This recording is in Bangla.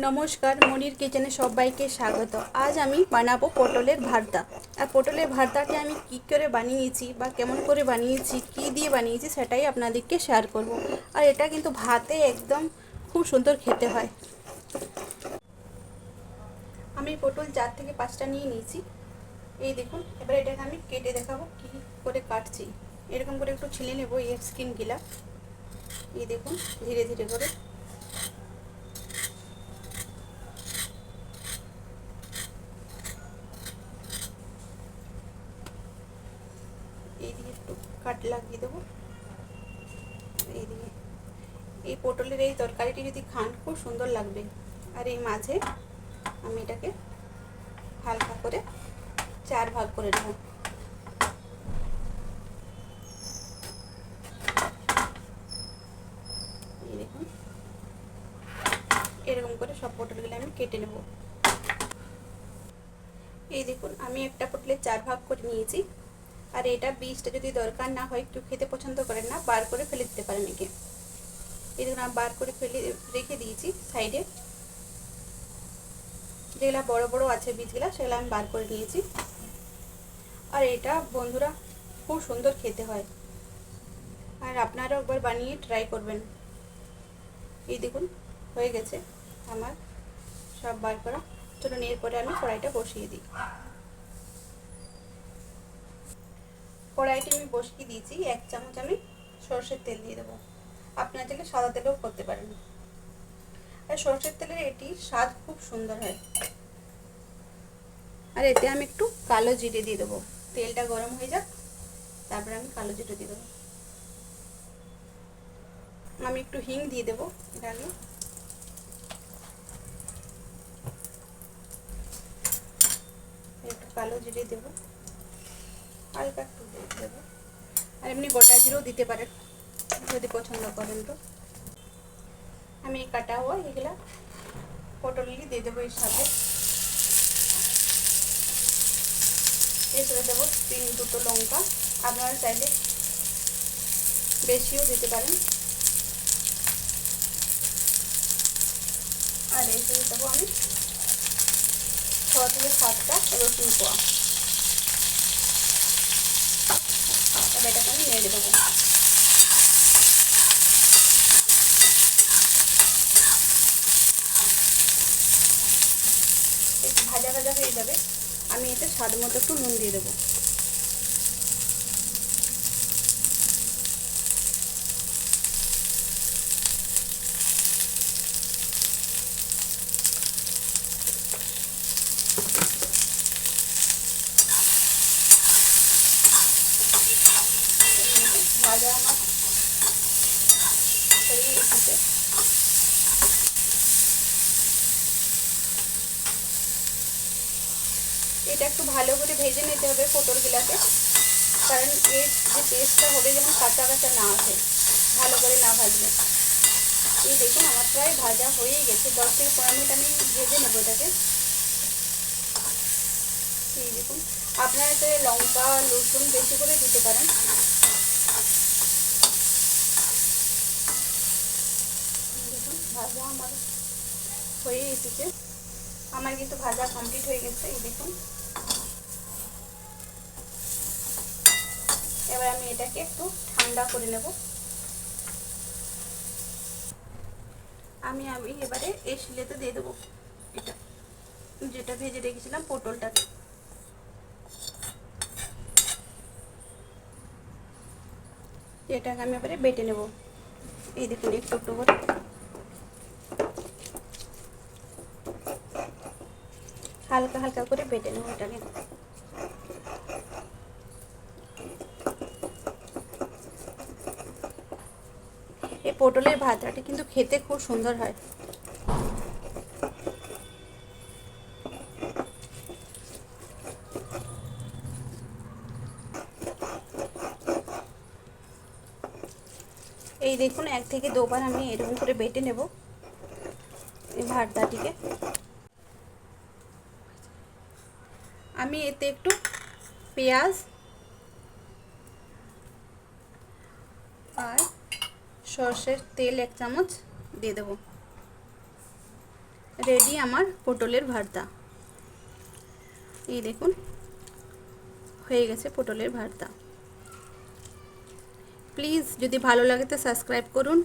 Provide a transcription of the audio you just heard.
নমস্কার, মনির কিচেনে সবাইকে স্বাগত। আজ আমি বানাবো পটলের ভর্তা। আর পটলের ভর্তাটি আমি কী করে বানিয়েছি বা কেমন করে বানিয়েছি, কী দিয়ে বানিয়েছি সেটাই আপনাদেরকে শেয়ার করব। আর এটা কিন্তু ভাতে একদম খুব সুন্দর খেতে হয়। আমি পটল 4 থেকে 5টা নিয়ে নিয়েছি। এই দেখুন, এবার এটাকে আমি কেটে দেখাবো কী করে কাটছি। এরকম করে একটু ছিলে নেবো এর স্কিনগুলা। এই দেখুন, ধীরে ধীরে করে। এই দিকে একটু কাট লাগিয়ে দেবো। এইদিকে এই পটলের এই তরকারিটি যদি খান খুব সুন্দর লাগবে। আর এই মাঝে আমি এটাকে হালকা করে 4 ভাগ করে দেব। এই দেখুন, এরকম করে সব পটলগুলো আমি কেটে নেব। এই দেখুন, আমি একটা পটলের 4 ভাগ করে নিয়েছি। আর এটা বীজটা যদি দরকার না হয়, কেউ খেতে পছন্দ করেন না, বার করে ফেলে দিতে পারেন একে। এই দেখুন, আমি বার করে ফেলে রেখে দিয়েছি সাইডে। যেগুলা বড় বড় আছে বীজগুলা, সেগুলো আমি বার করে নিয়েছি। আর এটা বন্ধুরা খুব সুন্দর খেতে হয়, আর আপনারাও একবার বানিয়ে ট্রাই করবেন। এই দেখুন, হয়ে গেছে আমার সব বার করা। চলুন এরপরে আমি কড়াইটা বসিয়ে দিই। কড়াইটি আমি বসিয়ে দিয়েছি। 1 চামচ আমি সরষের তেল দিয়ে দেবো। আপনারা চাইলে সাদা তেলেও করতে পারেন। আর সরষের তেলের এটি স্বাদ খুব সুন্দর হয়। আর এতে আমি একটু কালো জিরে দিয়ে দেবো। তেলটা গরম হয়ে যাক, তারপরে আমি কালো জিরে দিয়ে দেবো। আমি একটু হিং দিয়ে দেবো এর আগে। একটু কালো জিরে দেবো, হালকা একটু দেবো। আর এমনি গোটা জিরেও দিতে পারেন যদি পছন্দ করেন। তো আমি কাটা হওয়া এগুলা পটলগুলি দিয়ে দেবো এর সাথে। এরপরে দেবো 2টো লঙ্কা। আপনারা চাইলে বেশিও দিতে পারেন। আর এরপরে দেবো আমি 6 থেকে 7টা রসুন কোয়া। এবার এটাকে আমি নেড়ে দেবো। একটু ভাজা ভাজা হয়ে যাবে। আমি এতে স্বাদ মতো একটু নুন দিয়ে দেবো। ভাজা আমার হয়ে এসেছে। এটা একটু ভালো করে ভেজে নিতে হবে পটলগুলোকে, কারণ এর যে টেস্টটা হবে যেন কাঁচা কাঁচা না আসে ভালো করে না ভাজলে। এই দেখুন, আমার প্রায় ভাজা হয়েই গেছে। 10 থেকে 15 মিনিট আমি ভেজে নেবো এটাকে। এই দেখুন, আপনারা এতে লঙ্কা রসুন বেশি করে দিতে পারেন। দেখুন, ভাজা আমার হয়ে এসেছে। আমার কিন্তু ভাজা কমপ্লিট হয়ে গেছে। এই দেখুন, এবার আমি এটাকে একটু ঠান্ডা করে নেব। আমি এবারে এই শিলেতে দিয়ে দেবো এটা, যেটা ভেজে রেখেছিলাম পটলটাকে। এটাকে আমি এবারে বেটে নেব। এই দেখুন, একটু একটু করে হালকা হালকা করে বেটে নেব এটাকে। এই পটলের ভাজাটা কিন্তু খেতে খুব সুন্দর হয়। এই দেখুন, 1 থেকে 2 বার আমি এরকম করে বেটে নেব এই ভর্তাটিকে। আমি এতে একটু পেঁয়াজ আর সর্ষের তেল 1 চামচ দিয়ে দেবো। রেডি আমার পটলের ভর্তা। এই দেখুন হয়ে গেছে পটলের ভর্তা। প্লিজ যদি ভালো লাগে তো সাবস্ক্রাইব করুন।